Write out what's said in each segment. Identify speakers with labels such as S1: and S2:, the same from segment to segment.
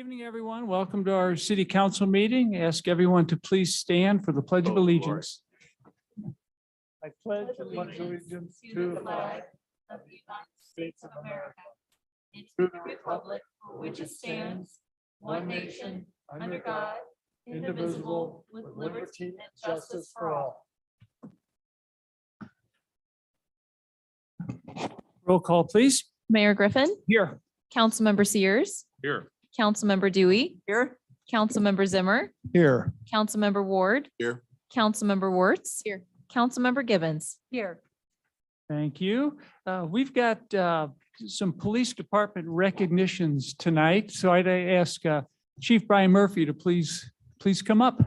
S1: Good evening, everyone. Welcome to our city council meeting. Ask everyone to please stand for the Pledge of Allegiance.
S2: I pledge allegiance to the flag of the United States of America and to the republic for which it stands, one nation, under God, indivisible, with liberty and justice for all.
S1: Roll call, please.
S3: Mayor Griffin,
S1: Here.
S3: Councilmember Sears,
S4: Here.
S3: Councilmember Dewey. Here. Councilmember Zimmer,
S1: Here.
S3: Councilmember Ward.
S4: Here.
S3: Councilmember Wertz. Here. Councilmember Gibbons.
S2: Here.
S1: Thank you. We've got some police department recognitions tonight. So I'd ask Chief Brian Murphy to please come up.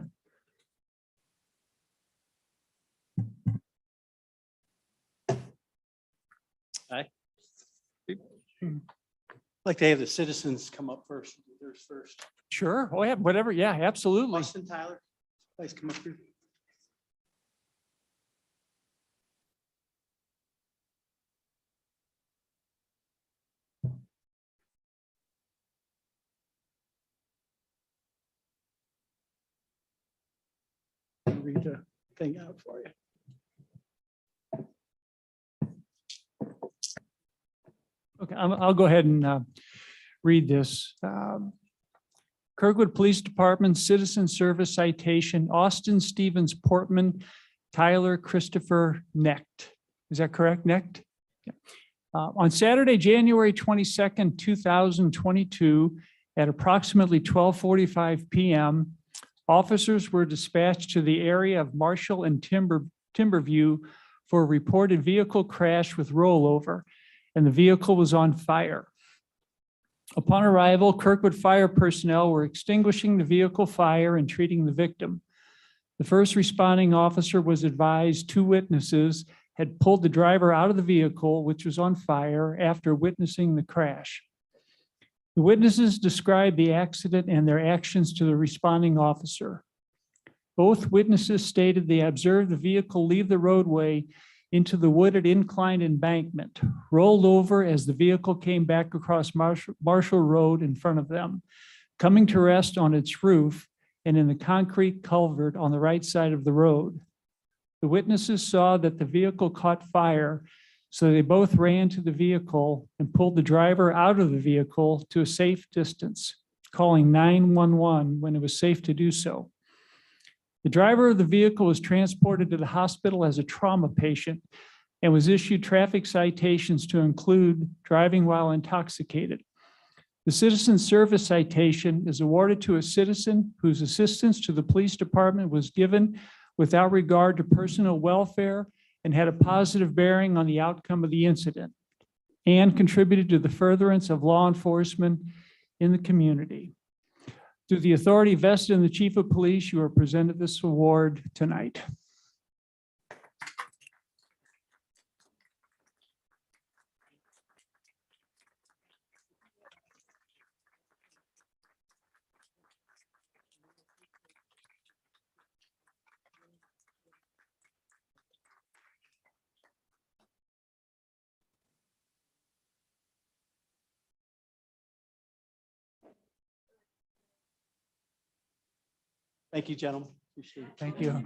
S5: I'd like to have the citizens come up first. Theirs first.
S1: Sure. Oh, yeah, whatever. Yeah, absolutely.
S5: Austin, Tyler, please come up here. I'll read the thing out for you.
S1: Okay, I'll go ahead and read this. Kirkwood Police Department Citizen Service Citation, Austin Stevens Portman, Tyler Christopher Necht. Is that correct, Necht? Yeah. On Saturday, January 22nd, 2022, at approximately 12:45 p.m., officers were dispatched to the area of Marshall and Timberview for a reported vehicle crash with rollover, and the vehicle was on fire. Upon arrival, Kirkwood fire personnel were extinguishing the vehicle fire and treating the victim. The first responding officer was advised two witnesses had pulled the driver out of the vehicle, which was on fire, after witnessing the crash. The witnesses described the accident and their actions to the responding officer. Both witnesses stated they observed the vehicle leave the roadway into the wooded inclined embankment, rolled over as the vehicle came back across Marshall Road in front of them, coming to rest on its roof and in the concrete culvert on the right side of the road. The witnesses saw that the vehicle caught fire, so they both ran to the vehicle and pulled the driver out of the vehicle to a safe distance, calling 911 when it was safe to do so. The driver of the vehicle was transported to the hospital as a trauma patient and was issued traffic citations to include driving while intoxicated. The citizen service citation is awarded to a citizen whose assistance to the police department was given without regard to personal welfare and had a positive bearing on the outcome of the incident and contributed to the furtherance of law enforcement in the community. Through the authority vested in the chief of police, you are presented this award tonight.
S5: Thank you, gentlemen. Appreciate it.
S1: Thank you.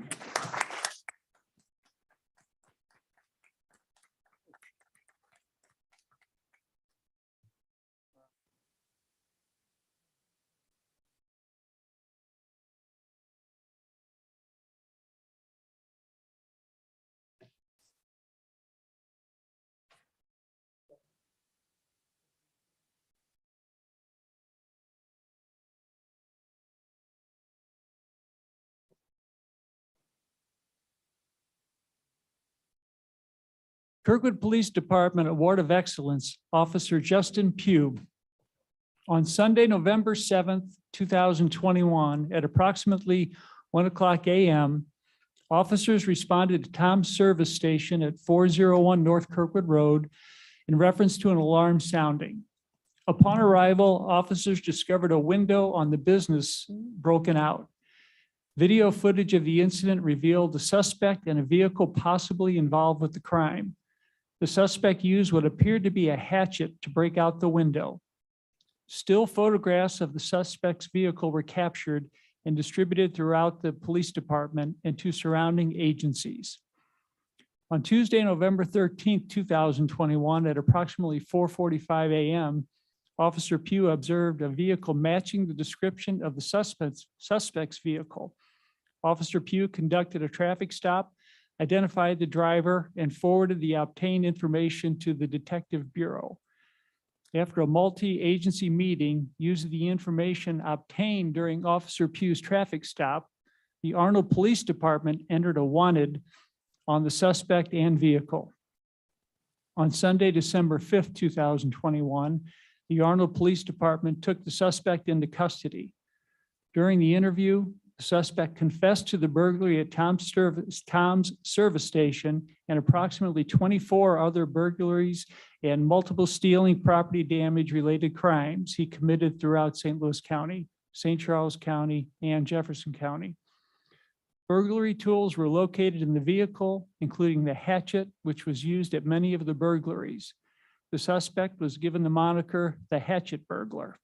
S1: Kirkwood Police Department Award of Excellence, Officer Justin Pugh. On Sunday, November 7th, 2021, at approximately 1:00 a.m., officers responded to Tom's service station at 401 North Kirkwood Road in reference to an alarm sounding. Upon arrival, officers discovered a window on the business broken out. Video footage of the incident revealed the suspect and a vehicle possibly involved with the crime. The suspect used what appeared to be a hatchet to break out the window. Still photographs of the suspect's vehicle were captured and distributed throughout the police department and to surrounding agencies. On Tuesday, November 13th, 2021, at approximately 4:45 a.m., Officer Pugh observed a vehicle matching the description of the suspect's vehicle. Officer Pugh conducted a traffic stop, identified the driver, and forwarded the obtained information to the Detective Bureau. After a multi-agency meeting, using the information obtained during Officer Pugh's traffic stop, the Arnold Police Department entered a wanted on the suspect and vehicle. On Sunday, December 5th, 2021, the Arnold Police Department took the suspect into custody. During the interview, the suspect confessed to the burglary at Tom's service station and approximately 24 other burglaries and multiple stealing, property damage related crimes he committed throughout St. Louis County, St. Charles County, and Jefferson County. Burglary tools were located in the vehicle, including the hatchet, which was used at many of the burglaries. The suspect was given the moniker the hatchet burglar.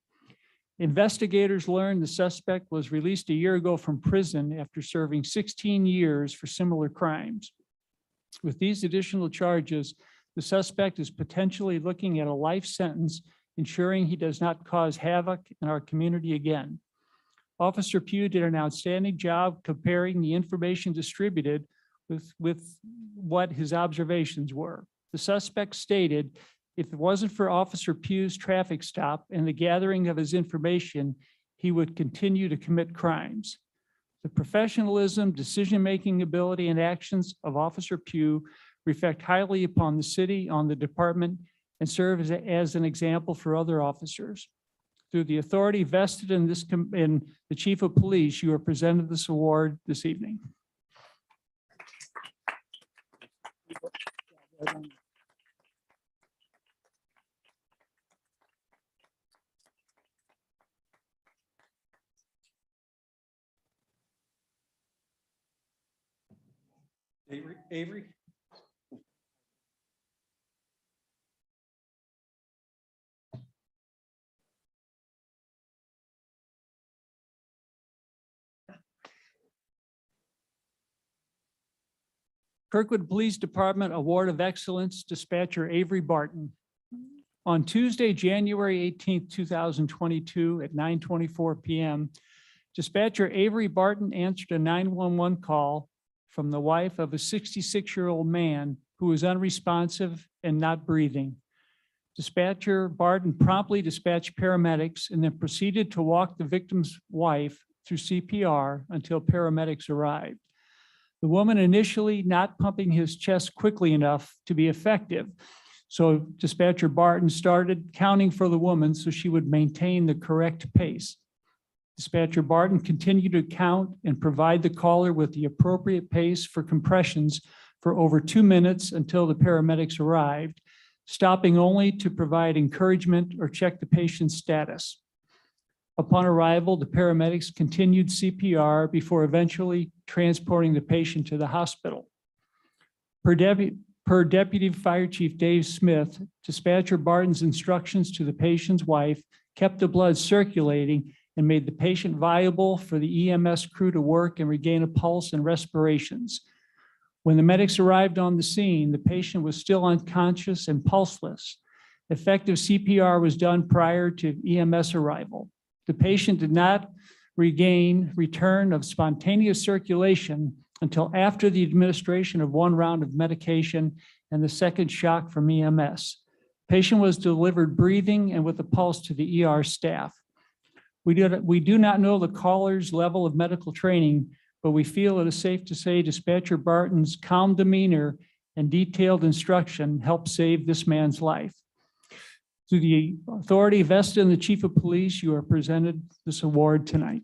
S1: Investigators learned the suspect was released a year ago from prison after serving 16 years for similar crimes. With these additional charges, the suspect is potentially looking at a life sentence, ensuring he does not cause havoc in our community again. Officer Pugh did an outstanding job comparing the information distributed with what his observations were. The suspect stated, if it wasn't for Officer Pugh's traffic stop and the gathering of his information, he would continue to commit crimes. The professionalism, decision-making ability, and actions of Officer Pugh reflect highly upon the city, on the department, and serve as an example for other officers. Through the authority vested in the Chief of Police, you are presented this award this evening.
S5: Avery?
S1: Kirkwood Police Department Award of Excellence, Dispatcher Avery Barton. On Tuesday, January 18th, 2022 at 9:24 p.m., Dispatcher Avery Barton answered a 911 call from the wife of a 66-year-old man who was unresponsive and not breathing. Dispatcher Barton promptly dispatched paramedics and then proceeded to walk the victim's wife through CPR until paramedics arrived. The woman initially not pumping his chest quickly enough to be effective. So Dispatcher Barton started counting for the woman so she would maintain the correct pace. Dispatcher Barton continued to count and provide the caller with the appropriate pace for compressions for over 2 minutes until the paramedics arrived, stopping only to provide encouragement or check the patient's status. Upon arrival, the paramedics continued CPR before eventually transporting the patient to the hospital. Per Deputy Fire Chief Dave Smith, Dispatcher Barton's instructions to the patient's wife kept the blood circulating and made the patient viable for the EMS crew to work and regain a pulse and respirations. When the medics arrived on the scene, the patient was still unconscious and pulseless. Effective CPR was done prior to EMS arrival. The patient did not regain return of spontaneous circulation until after the administration of 1 round of medication and the second shock from EMS. Patient was delivered breathing and with a pulse to the ER staff. We do not know the caller's level of medical training, but we feel it is safe to say Dispatcher Barton's calm demeanor and detailed instruction helped save this man's life. Through the authority vested in the Chief of Police, you are presented this award tonight.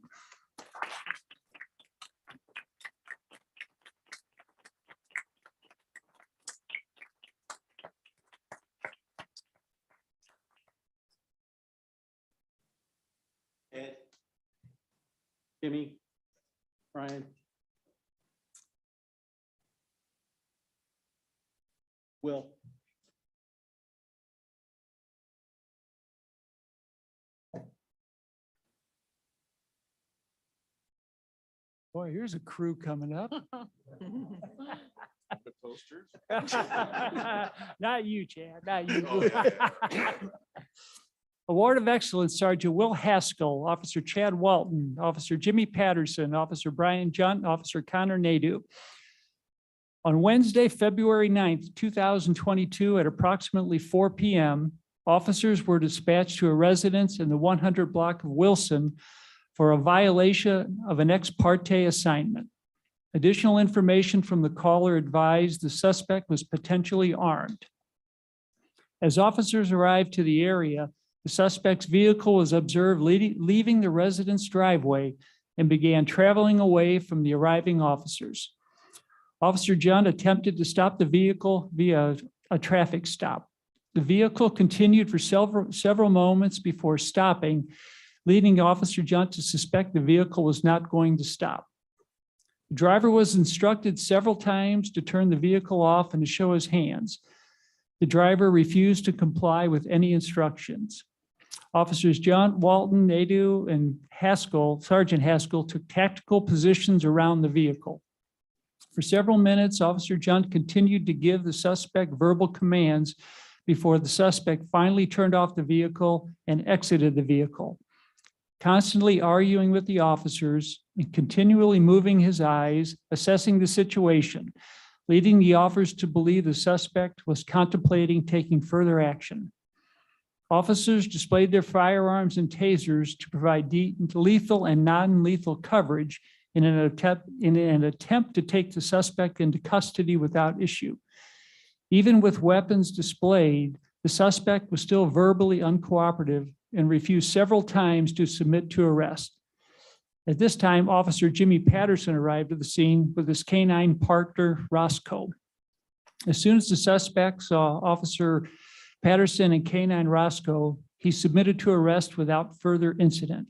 S5: Ed? Jimmy? Brian? Will?
S1: Boy, here's a crew coming up.
S4: The posters.
S1: Not you, Chad, not you. Award of Excellence, Sergeant Will Haskell, Officer Chad Walton, Officer Jimmy Patterson, Officer Brian Junt, Officer Connor Nadeau. On Wednesday, February 9th, 2022, at approximately 4 p.m., officers were dispatched to a residence in the 100 block of Wilson for a violation of an ex parte assignment. Additional information from the caller advised the suspect was potentially armed. As officers arrived to the area, the suspect's vehicle was observed leaving the residence driveway and began traveling away from the arriving officers. Officer John attempted to stop the vehicle via a traffic stop. The vehicle continued for several moments before stopping, leading Officer John to suspect the vehicle was not going to stop. The driver was instructed several times to turn the vehicle off and to show his hands. The driver refused to comply with any instructions. Officers John Walton, Nadeau, and Sergeant Haskell took tactical positions around the vehicle. For several minutes, Officer John continued to give the suspect verbal commands before the suspect finally turned off the vehicle and exited the vehicle, constantly arguing with the officers and continually moving his eyes, assessing the situation, leading the officers to believe the suspect was contemplating taking further action. Officers displayed their firearms and tasers to provide lethal and non-lethal coverage in an attempt to take the suspect into custody without issue. Even with weapons displayed, the suspect was still verbally uncooperative and refused several times to submit to arrest. At this time, Officer Jimmy Patterson arrived at the scene with his canine partner, Roscoe. As soon as the suspect saw Officer Patterson and canine Roscoe, he submitted to arrest without further incident.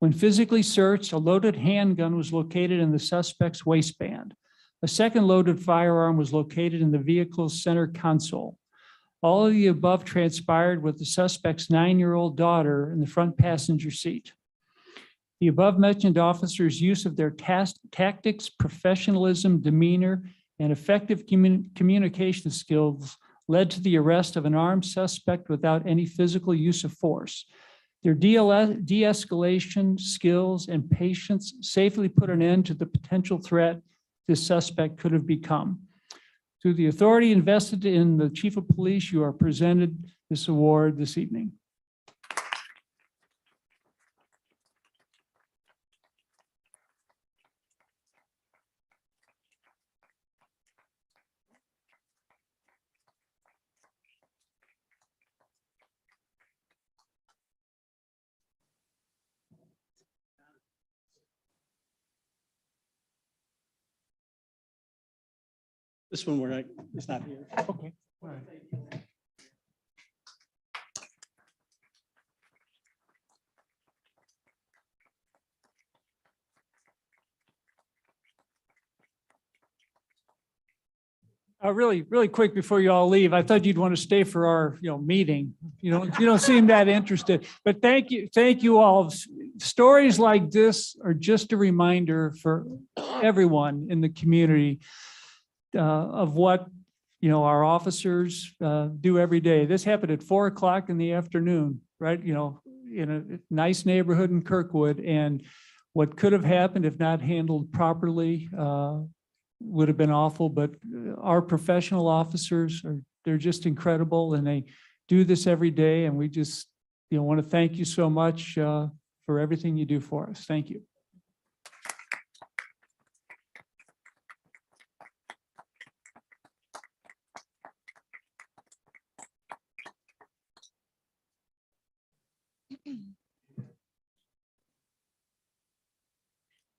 S1: When physically searched, a loaded handgun was located in the suspect's waistband. A second loaded firearm was located in the vehicle's center console. All of the above transpired with the suspect's 9-year-old daughter in the front passenger seat. The above mentioned officers' use of their tactics, professionalism, demeanor, and effective communication skills led to the arrest of an armed suspect without any physical use of force. Their de-escalation skills and patience safely put an end to the potential threat this suspect could have become. Through the authority invested in the Chief of Police, you are presented this award this evening.
S5: This one it's not here.
S1: Okay. All right. Really quick before you all leave, I thought you'd want to stay for our, meeting. You don't seem that interested, but thank you all. Stories like this are just a reminder for everyone in the community of what, our officers do every day. This happened at 4 o'clock in the afternoon, right? In a nice neighborhood in Kirkwood, and what could have happened if not handled properly would have been awful, but our professional officers they're just incredible, and they do this every day. And we just, want to thank you so much for everything you do for us. Thank you.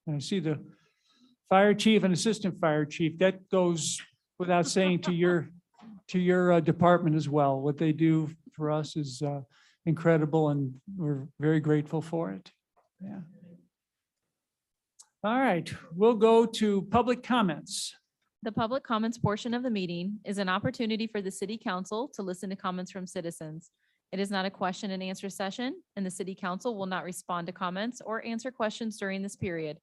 S1: And I see the fire chief and assistant fire chief. That goes without saying to your department as well. What they do for us is incredible, and we're very grateful for it. Yeah. All right, we'll go to public comments.
S3: The public comments portion of the meeting is an opportunity for the city council to listen to comments from citizens. It is not a question and answer session, and the city council will not respond to comments or answer questions during this period.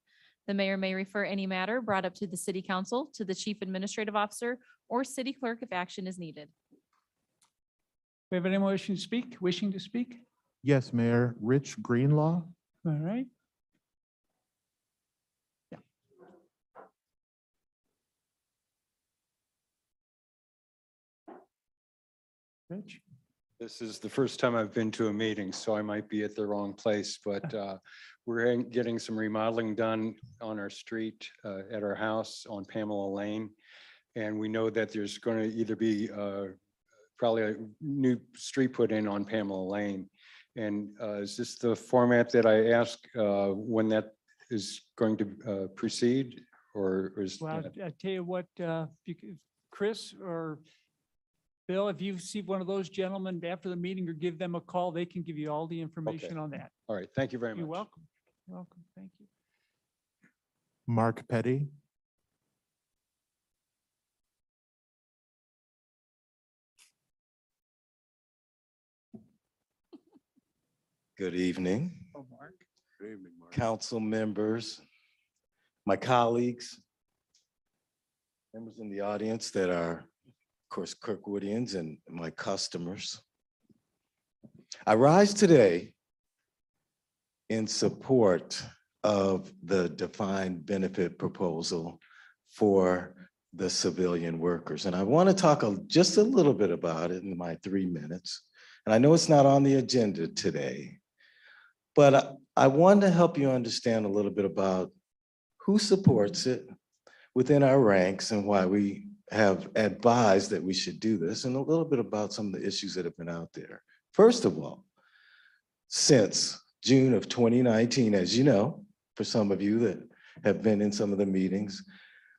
S3: The mayor may refer any matter brought up to the city council to the chief administrative officer or city clerk if action is needed.
S1: We have anyone wishing to speak?
S4: Yes, Mayor. Rich Greenlaw.
S1: All right. Yeah. Rich?
S6: This is the first time I've been to a meeting, so I might be at the wrong place, but we're getting some remodeling done on our street at our house on Pamela Lane. And we know that there's going to either be probably a new street put in on Pamela Lane. And is this the format that I asked when that is going to proceed, or is
S1: Well,
S6: that-
S1: I tell you what, Chris or Bill, if you see one of those gentlemen after the meeting or give them a call, they can give you all the information on that.
S6: all right, thank you very much.
S1: You're welcome. You're welcome. Thank you.
S4: Mark Petty.
S7: Good evening,
S1: Oh, Mark.
S7: council members, my colleagues, members in the audience that are, of course, Kirkwoodians and my customers. I rise today in support of the defined benefit proposal for the civilian workers. And I want to talk just a little bit about it in my 3 minutes. And I know it's not on the agenda today, but I want to help you understand a little bit about who supports it within our ranks and why we have advised that we should do this, and a little bit about some of the issues that have been out there. First of all, since June of 2019, as you know, for some of you that have been in some of the meetings,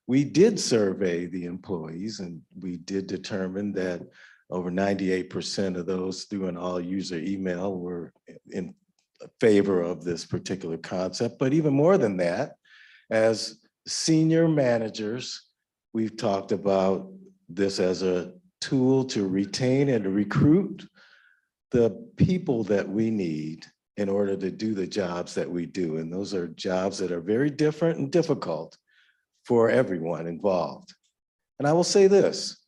S7: we did survey the employees, and we did determine that over 98% of those through an all-user email were in favor of this particular concept. But even more than that, as senior managers, we've talked about this as a tool to retain and to recruit the people that we need in order to do the jobs that we do. And those are jobs that are very different and difficult for everyone involved. And I will say this,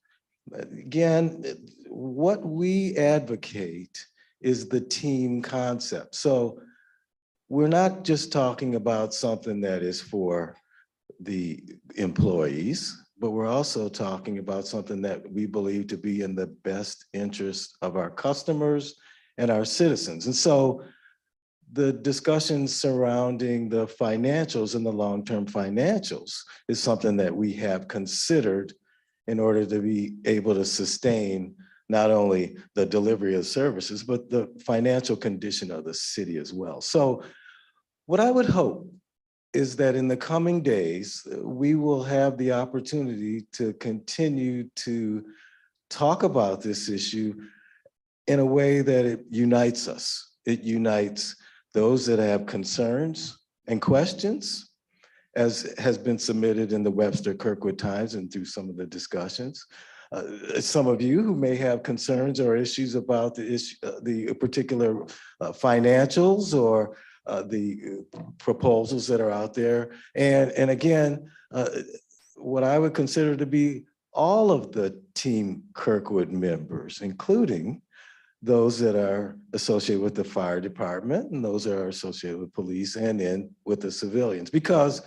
S7: again, what we advocate is the team concept. So we're not just talking about something that is for the employees, but we're also talking about something that we believe to be in the best interest of our customers and our citizens. And so the discussion surrounding the financials and the long-term financials is something that we have considered in order to be able to sustain not only the delivery of services, but the financial condition of the city as well. So what I would hope is that in the coming days, we will have the opportunity to continue to talk about this issue in a way that it unites us. It unites those that have concerns and questions, as has been submitted in the Webster Kirkwood Times and through some of the discussions. Some of you who may have concerns or issues about the particular financials or the proposals that are out there. And again, what I would consider to be all of the Team Kirkwood members, including those that are associated with the fire department and those that are associated with police and then with the civilians. Because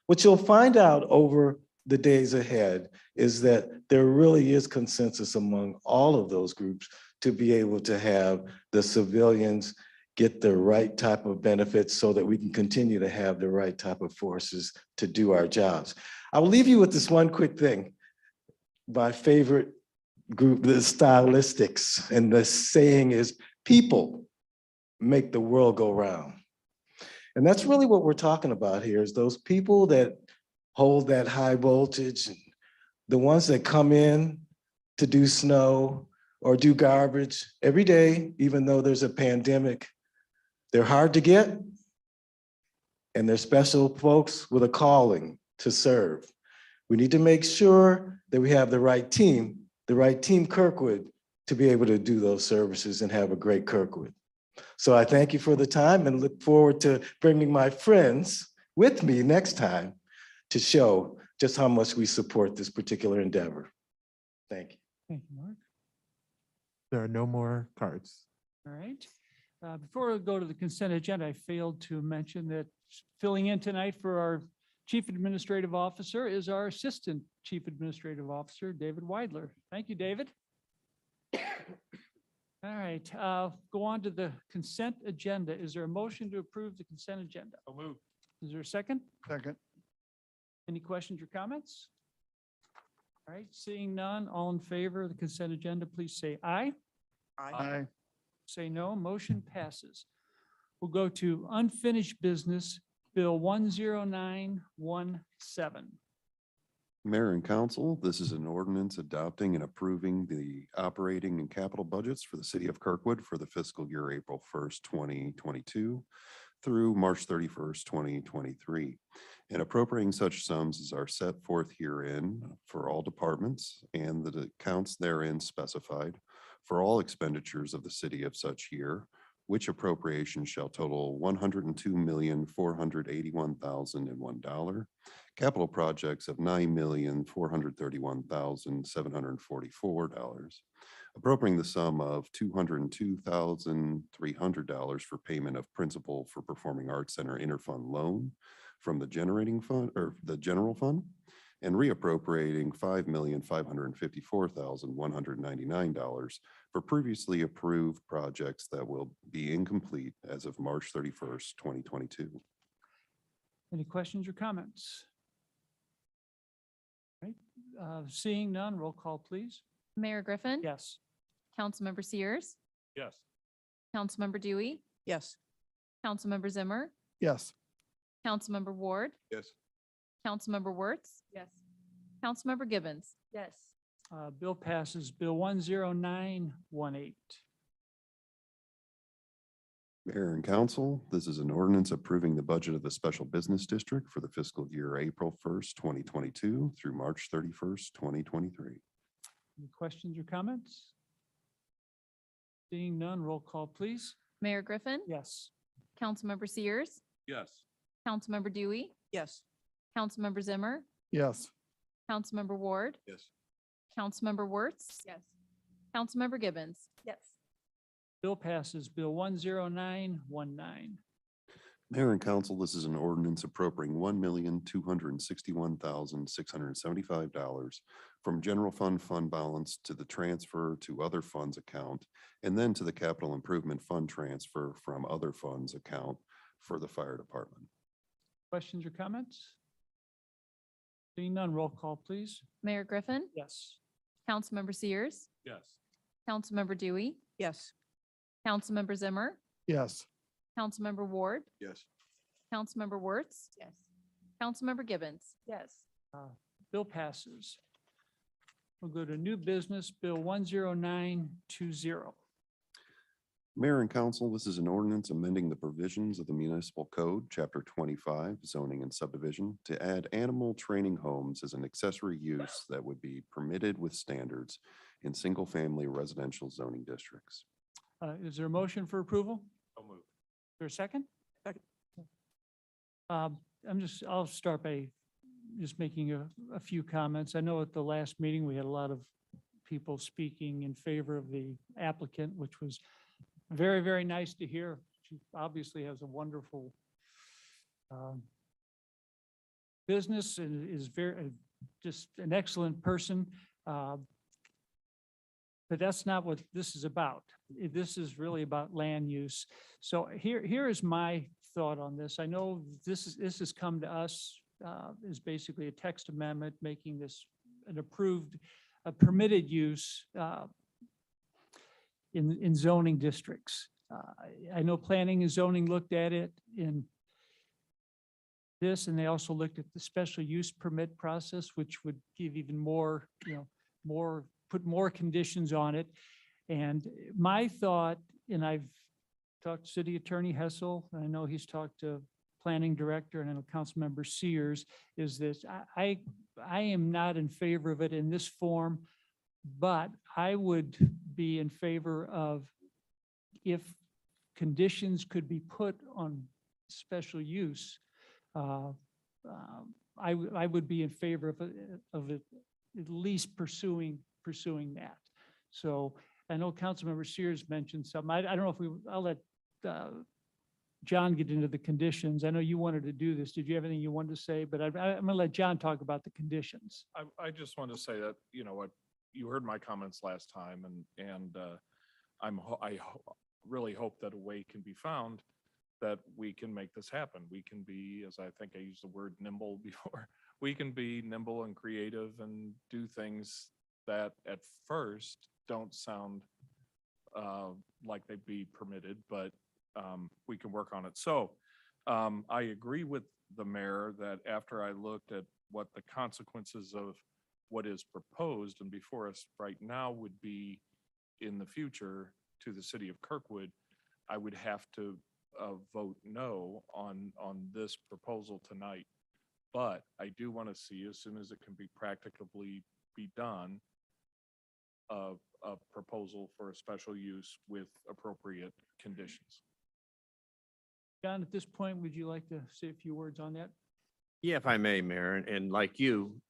S7: what you'll find out over the days ahead is that there really is consensus among all of those groups to be able to have the civilians get the right type of benefits so that we can continue to have the right type of forces to do our jobs. I will leave you with this one quick thing. My favorite group, the stylistics, and the saying is, people make the world go round. And that's really what we're talking about here, is those people that hold that high voltage, and the ones that come in to do snow or do garbage every day, even though there's a pandemic. They're hard to get, and they're special folks with a calling to serve. We need to make sure that we have the right team Kirkwood, to be able to do those services and have a great Kirkwood. So I thank you for the time and look forward to bringing my friends with me next time to show just how much we support this particular endeavor. Thank you.
S1: Thank you, Mark.
S4: There are no more cards.
S1: All right. Before we go to the consent agenda, I failed to mention that filling in tonight for our Chief Administrative Officer is our Assistant Chief Administrative Officer, David Weidler. Thank you, David. All right, go on to the consent agenda. Is there a motion to approve the consent agenda?
S2: So move.
S1: Is there a second?
S2: Second.
S1: Any questions or comments? All right, seeing none, all in favor of the consent agenda, please say aye.
S2: Aye.
S1: Say no, motion passes. We'll go to unfinished business, Bill 10917.
S8: Mayor and council, this is an ordinance adopting and approving the operating and capital budgets for the city of Kirkwood for the fiscal year April 1st, 2022 through March 31st, 2023, and appropriating such sums as are set forth herein for all departments and the accounts therein specified for all expenditures of the city of such year, which appropriation shall total $102,481,001, capital projects of $9,431,744, appropriating the sum of $202,300 for payment of principal for Performing Arts Center interfund loan from the generating fund or the general fund, and reappropriating $5,554,199 for previously approved projects that will be incomplete as of March 31st, 2022.
S1: Any questions or comments? All right, seeing none, roll call, please.
S3: Mayor Griffin.
S1: Yes.
S3: Councilmember Sears,
S2: Yes.
S3: Councilmember Dewey,
S9: Yes.
S3: Councilmember Zimmer,
S2: Yes.
S3: Councilmember Ward,
S2: Yes.
S3: Councilmember Wertz. Yes. Councilmember Gibbons.
S9: Yes.
S1: Bill passes. Bill 10918.
S8: Mayor and council, this is an ordinance approving the budget of the special business district for the fiscal year April 1st, 2022 through March 31st, 2023.
S1: Any questions or comments? Seeing none, roll call, please.
S3: Mayor Griffin.
S1: Yes.
S3: Councilmember Sears,
S2: Yes.
S3: Councilmember Dewey,
S9: Yes.
S3: Councilmember Zimmer,
S2: Yes.
S3: Councilmember Ward,
S2: Yes.
S3: Councilmember Wertz. Yes. Councilmember Gibbons.
S9: Yes.
S1: Bill passes. Bill 10919.
S8: Mayor and council, this is an ordinance appropriating $1,261,675 from general fund balance to the transfer to other funds account, and then to the capital improvement fund transfer from other funds account for the fire department.
S1: Questions or comments? Seeing none, roll call, please.
S3: Mayor Griffin,
S1: Yes.
S3: Councilmember Sears,
S2: Yes.
S3: Councilmember Dewey,
S9: Yes.
S3: Councilmember Zimmer,
S2: Yes.
S3: Councilmember Ward,
S2: Yes.
S3: Councilmember Wertz.
S9: Yes.
S3: Councilmember Gibbons.
S9: Yes.
S1: Bill passes. We'll go to new business, Bill 10920.
S8: Mayor and council, this is an ordinance amending the provisions of the municipal code, chapter 25, zoning and subdivision, to add animal training homes as an accessory use that would be permitted with standards in single-family residential zoning districts.
S1: Is there a motion for approval?
S2: So move.
S1: Is there a second?
S9: Second.
S1: I'll start by just making a few comments. I know at the last meeting, we had a lot of people speaking in favor of the applicant, which was very, very nice to hear. She obviously has a wonderful business and is very, just an excellent person. But that's not what this is about. This is really about land use. So here is my thought on this. I know this has come to us is basically a text amendment, making this an approved, a permitted use in zoning districts. I know planning and zoning looked at it in this, and they also looked at the special use permit process, which would give even more, put more conditions on it. And my thought, and I've talked to City Attorney Hessel, and I know he's talked to Planning Director and I know Councilmember Sears, is this, I am not in favor of it in this form, but I would be in favor of if conditions could be put on special use I would be in favor of it at least pursuing that. So I know Councilmember Sears mentioned something. I don't know if I'll let John get into the conditions. I know you wanted to do this. Did you have anything you wanted to say? But I'm going to let John talk about the conditions.
S9: I just want to say that, you know, what, you heard my comments last time and I really hope that a way can be found that we can make this happen. We can be, as I think I used the word nimble before, we can be nimble and creative and do things that at first don't sound like they'd be permitted, but we can work on it. So I agree with the mayor that after I looked at what the consequences of what is proposed and before us right now would be in the future to the city of Kirkwood, I would have to vote no on this proposal tonight. But I do want to see, as soon as it can be practicably be done, a proposal for a special use with appropriate conditions.
S1: John, at this point, would you like to say a few words on that?
S10: Yeah, if I may, Mayor, and like you,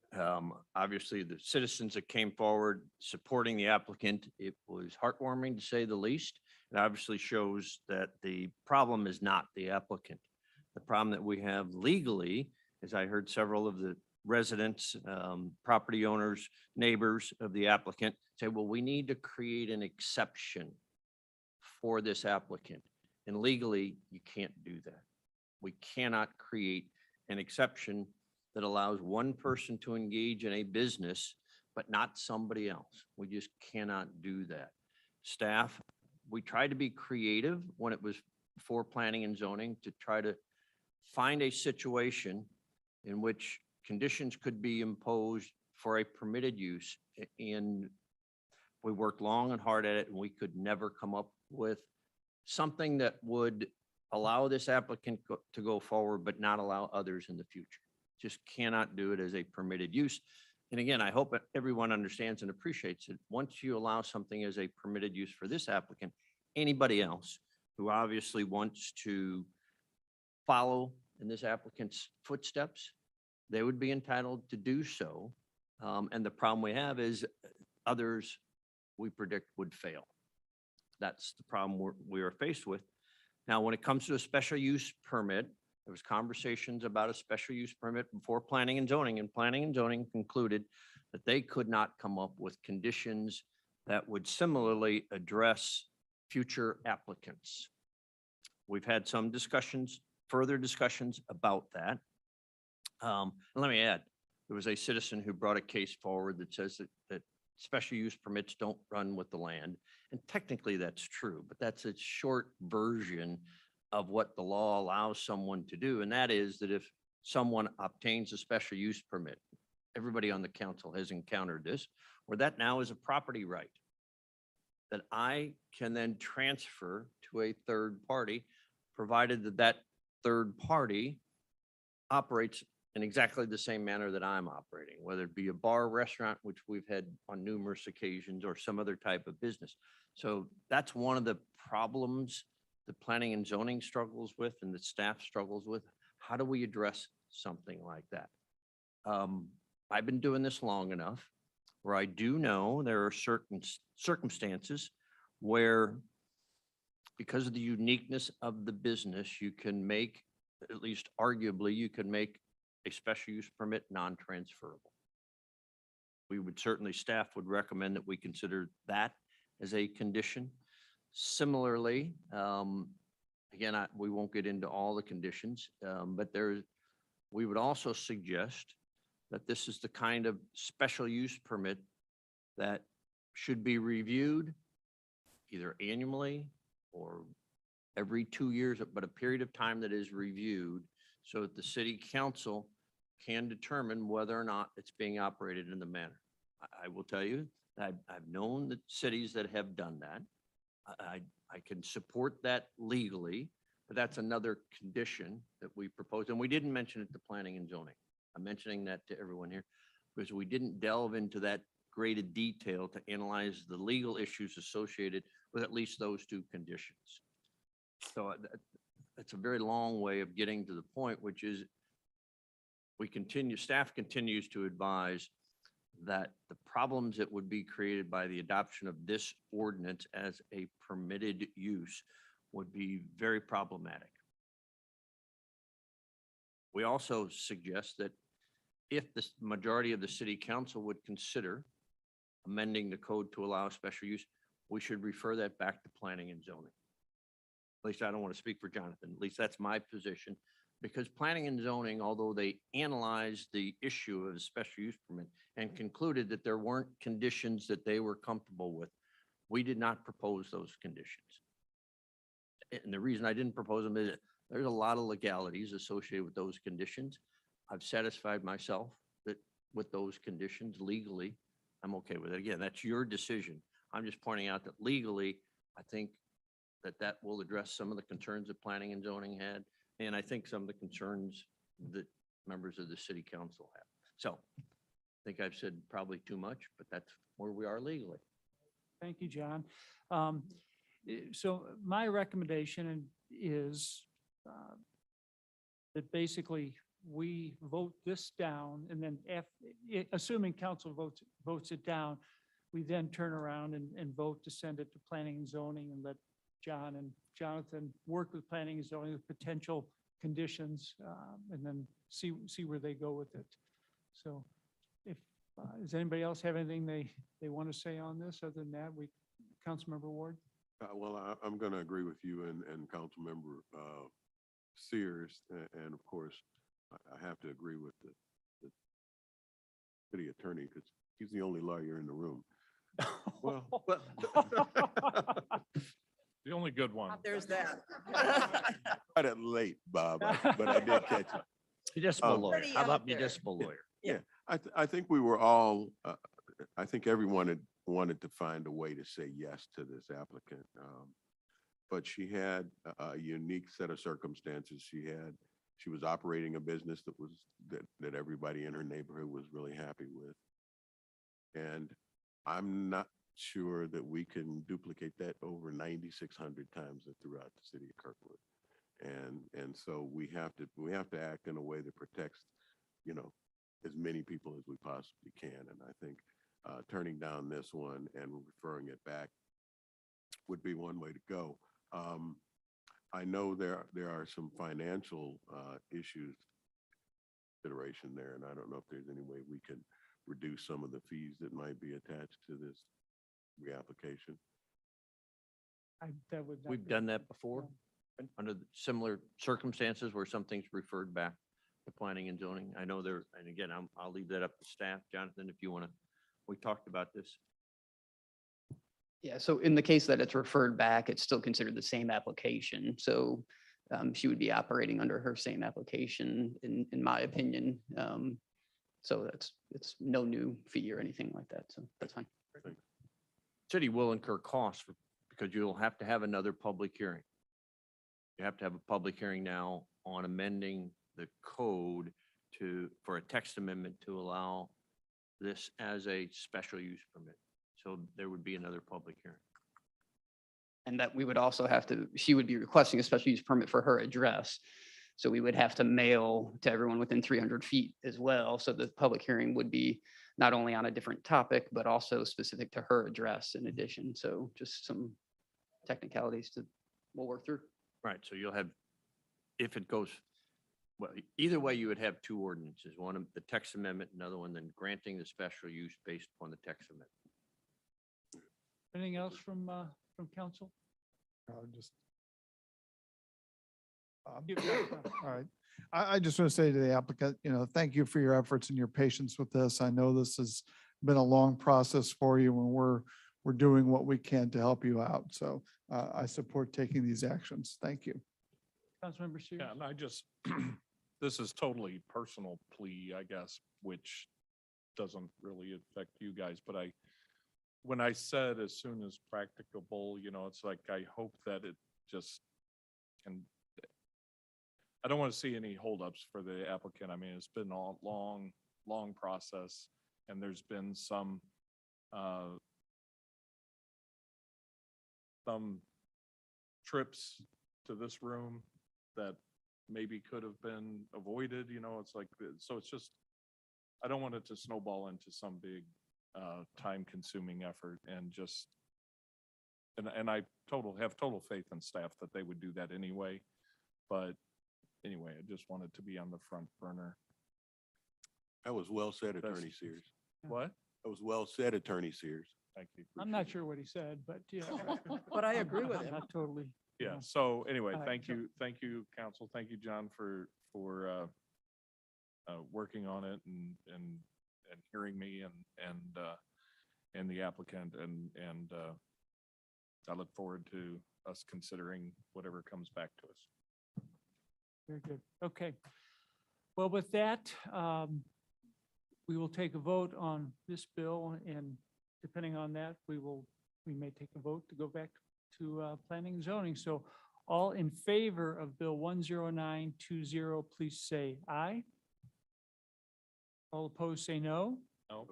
S10: obviously the citizens that came forward supporting the applicant, it was heartwarming to say the least. It obviously shows that the problem is not the applicant. The problem that we have legally, as I heard several of the residents, property owners, neighbors of the applicant say, well, we need to create an exception for this applicant. And legally, you can't do that. We cannot create an exception that allows one person to engage in a business, but not somebody else. We just cannot do that. Staff, we tried to be creative when it was before planning and zoning to try to find a situation in which conditions could be imposed for a permitted use. And we worked long and hard at it, and we could never come up with something that would allow this applicant to go forward, but not allow others in the future. Just cannot do it as a permitted use. And again, I hope that everyone understands and appreciates it. Once you allow something as a permitted use for this applicant, anybody else who obviously wants to follow in this applicant's footsteps, they would be entitled to do so. And the problem we have is others we predict would fail. That's the problem we are faced with. Now, when it comes to a special use permit, there was conversations about a special use permit before planning and zoning concluded that they could not come up with conditions that would similarly address future applicants. We've had some discussions, further discussions about that. And let me add, there was a citizen who brought a case forward that says that special use permits don't run with the land. And technically that's true, but that's a short version of what the law allows someone to do. And that is that if someone obtains a special use permit, everybody on the council has encountered this, where that now is a property right that I can then transfer to a third party, provided that that third party operates in exactly the same manner that I'm operating, whether it be a bar, restaurant, which we've had on numerous occasions, or some other type of business. So that's one of the problems the planning and zoning struggles with and the staff struggles with. How do we address something like that? I've been doing this long enough where I do know there are certain circumstances where, because of the uniqueness of the business, you can make, at least arguably, you can make a special use permit non-transferable. We would certainly, staff would recommend that we consider that as a condition. Similarly, again, we won't get into all the conditions, but we would also suggest that this is the kind of special use permit that should be reviewed either annually or every 2 years, but a period of time that is reviewed so that the city council can determine whether or not it's being operated in the manner. I will tell you, I've known the cities that have done that. I can support that legally, but that's another condition that we proposed. And we didn't mention it to planning and zoning. I'm mentioning that to everyone here because we didn't delve into that greater detail to analyze the legal issues associated with at least those two conditions. So that's a very long way of getting to the point, which is Staff continues to advise that the problems that would be created by the adoption of this ordinance as a permitted use would be very problematic. We also suggest that if the majority of the city council would consider amending the code to allow special use, we should refer that back to planning and zoning. At least I don't want to speak for Jonathan. At least that's my position. Because planning and zoning, although they analyzed the issue of a special use permit and concluded that there weren't conditions that they were comfortable with, we did not propose those conditions. And the reason I didn't propose them is that there's a lot of legalities associated with those conditions. I've satisfied myself that with those conditions legally, I'm okay with it. Again, that's your decision. I'm just pointing out that legally, I think that will address some of the concerns that planning and zoning had. And I think some of the concerns that members of the city council have. So I think I've said probably too much, but that's where we are legally.
S1: Thank you, John. So my recommendation is that basically we vote this down, and then assuming council votes it down, we then turn around and vote to send it to planning and zoning and let John and Jonathan work with planning and zoning with potential conditions, and then see where they go with it. So if, does anybody else have anything they want to say on this? Other than that, Councilmember Ward?
S8: Well, I'm going to agree with you and Councilmember Sears. And of course, I have to agree with the city attorney because he's the only lawyer in the room. Well,
S9: The only good one.
S2: There's that.
S8: got it late, Bob, but I did catch it.
S10: Municipal lawyer.
S2: Pretty
S10: How about
S2: out there.
S10: municipal lawyer?
S8: I think we were all, I think everyone had wanted to find a way to say yes to this applicant. But she had a unique set of circumstances. She was operating a business that everybody in her neighborhood was really happy with. And I'm not sure that we can duplicate that over 9,600 times throughout the city of Kirkwood. And so we have to act in a way that protects, as many people as we possibly can. And I think turning down this one and referring it back would be one way to go. I know there are some financial issues consideration there, and I don't know if there's any way we can reduce some of the fees that might be attached to this reapplication.
S10: We've done that before under similar circumstances where something's referred back to planning and zoning. I know there, and again, I'll leave that up to staff. Jonathan, if you want to, we talked about this.
S11: Yeah, so in the case that it's referred back, it's still considered the same application. So she would be operating under her same application, in my opinion. So it's no new fee or anything like that. So that's fine.
S10: City will incur costs because you'll have to have another public hearing. You have to have a public hearing now on amending the code for a text amendment to allow this as a special use permit. So there would be another public hearing.
S11: And that we would also have to, she would be requesting a special use permit for her address. So we would have to mail to everyone within 300 feet as well. So the public hearing would be not only on a different topic, but also specific to her address in addition. So just some technicalities we'll work through.
S10: Right, so you'll have, if it goes, well, either way, you would have two ordinances, one of the text amendment, another one then granting the special use based upon the text amendment.
S1: Anything else from council?
S2: Just.
S1: All
S2: All right. I just want to say to the applicant, thank you for your efforts and your patience with this. I know this has been a long process for you and we're doing what we can to help you out. So I support taking these actions. Thank you.
S1: Councilmember Sears?
S9: Yeah, and I just, this is totally personal plea, I guess, which doesn't really affect you guys, but when I said as soon as practicable, it's like, I hope that it just can, I don't want to see any holdups for the applicant. I mean, it's been a long process and there's been some trips to this room that maybe could have been avoided, it's like, so it's just, I don't want it to snowball into some big time consuming effort and just, and I have total faith in staff that they would do that anyway. But anyway, I just wanted to be on the front burner.
S2: That was well said,
S9: That's-
S2: Attorney Sears.
S9: What?
S2: That was well said, Attorney Sears.
S9: Thank you.
S1: I'm not sure what he said, but yeah.
S12: But I agree with him.
S1: Not totally.
S9: Yeah, so anyway,
S1: All right,
S9: thank you, council. Thank you, John, for working on it and hearing me and the applicant and I look forward to us considering whatever comes back to us.
S1: Very good. Okay. Well, with that, we will take a vote on this bill, and depending on that, we may take a vote to go back to planning and zoning. So all in favor of Bill 10920, please say aye. All opposed, say no.
S9: No?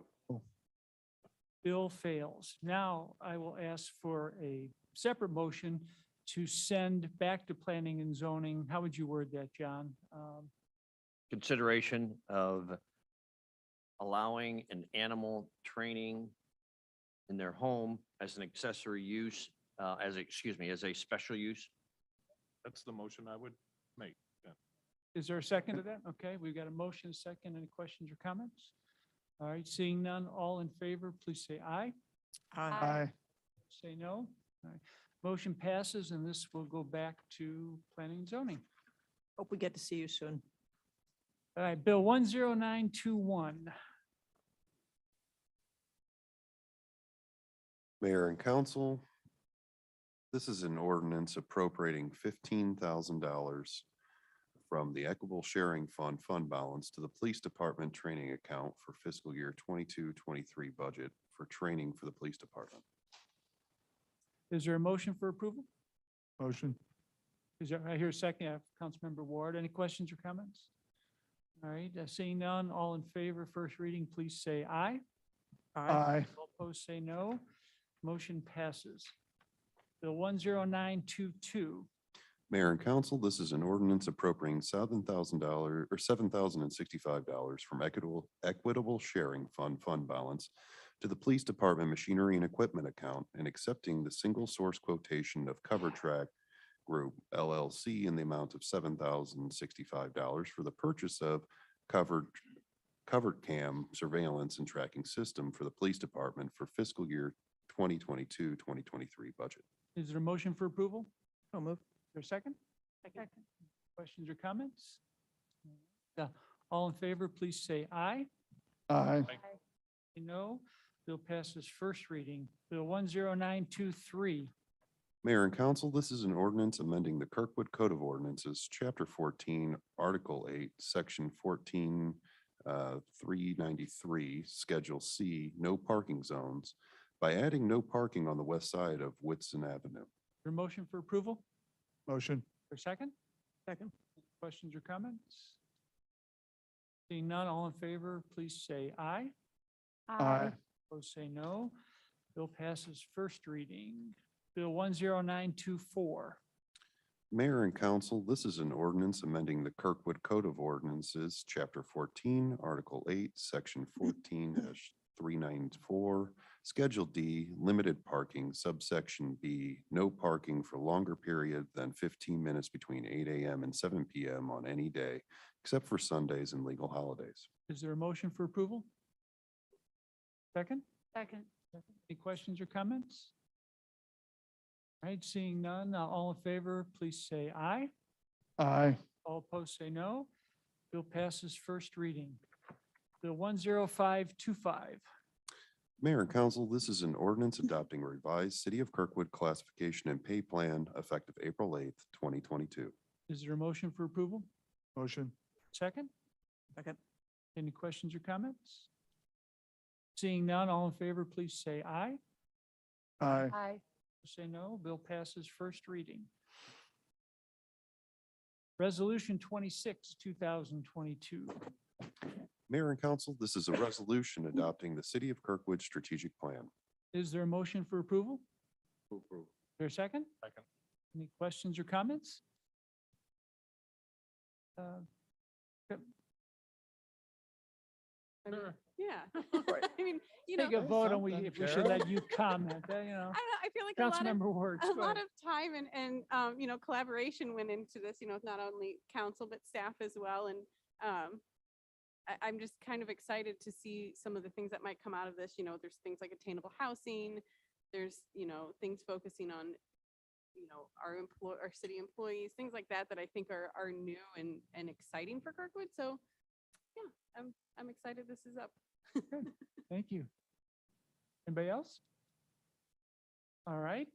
S1: Bill fails. Now I will ask for a separate motion to send back to planning and zoning. How would you word that, John?
S10: Consideration of allowing an animal training in their home as an accessory use, as a special use.
S9: That's the motion I would make. Yeah.
S1: Is there a second to that? Okay, we've got a motion, a second. Any questions or comments? All right, seeing none, all in favor, please say aye.
S12: Aye.
S1: Say no. All right, motion passes, and this will go back to planning and zoning.
S12: Hope we get to see you soon.
S1: All right, Bill 10921.
S8: Mayor and council, this is an ordinance appropriating $15,000 from the Equitable Sharing Fund fund balance to the Police Department training account for fiscal year 22-23 budget for training for the police department.
S1: Is there a motion for approval?
S2: Motion.
S1: Is there, I hear a second, Councilmember Ward. Any questions or comments? All right, seeing none, all in favor, first reading, please say aye.
S2: Aye.
S1: All opposed, say no. Motion passes. Bill 10922.
S8: Mayor and council, this is an ordinance appropriating $7,000 or $7,065 from Equitable Sharing Fund fund balance to the Police Department Machinery and Equipment account and accepting the single source quotation of Cover Track Group LLC in the amount of $7,065 for the purchase of covered cam surveillance and tracking system for the police department for fiscal year 2022-2023 budget.
S1: Is there a motion for approval?
S12: So moved.
S1: Is there a second? Second. Questions or comments? All in favor, please say aye.
S2: Aye.
S1: Say no. Bill passes first reading. Bill 10923.
S8: Mayor and council, this is an ordinance amending the Kirkwood Code of Ordinances, Chapter 14, Article 8, Section 14, 393, Schedule C, no parking zones, by adding no parking on the west side of Whitson Avenue.
S1: Is there a motion for approval?
S2: Motion.
S1: For second?
S12: Second.
S1: Questions or comments? Seeing none, all in favor, please say aye.
S2: Aye.
S1: Opposed, say no. Bill passes first reading. Bill 10924.
S8: Mayor and council, this is an ordinance amending the Kirkwood Code of Ordinances, Chapter 14, Article 8, Section 14-394, Schedule D, limited parking, subsection B, no parking for longer period than 15 minutes between 8 a.m. and 7 p.m. on any day, except for Sundays and legal holidays.
S1: Is there a motion for approval? Second?
S3: Second.
S1: Any questions or comments? All right, seeing none, all in favor, please say aye.
S2: Aye.
S1: All opposed, say no. Bill passes first reading. Bill 10525.
S8: Mayor and council, this is an ordinance adopting a revised City of Kirkwood classification and pay plan effective April 8th, 2022.
S1: Is there a motion for approval?
S2: Motion.
S1: Second?
S12: Second.
S1: Any questions or comments? Seeing none, all in favor, please say aye.
S2: Aye.
S3: Aye.
S1: Say no. Bill passes first reading. Resolution 26, 2022.
S8: Mayor and council, this is a resolution adopting the City of Kirkwood strategic plan.
S1: Is there a motion for approval? Is there a second?
S9: Second.
S1: Any questions or comments? Yep.
S2: I mean,
S1: Sure.
S2: Yeah.
S1: Right.
S2: I mean, you know,
S1: Take a vote on
S4: something,
S1: if we should let you comment, you know.
S2: I feel like a lot of
S1: Councilmember Wards.
S2: a
S1: go
S2: lot
S1: ahead.
S2: of time and collaboration went into this, with not only council but staff as well. And I'm just kind of excited to see some of the things that might come out of this. There's things like attainable housing. There's, things focusing on, our city employees, things like that that I think are new and exciting for Kirkwood. So yeah, I'm excited this is up.
S1: Thank you. Anybody else? All right,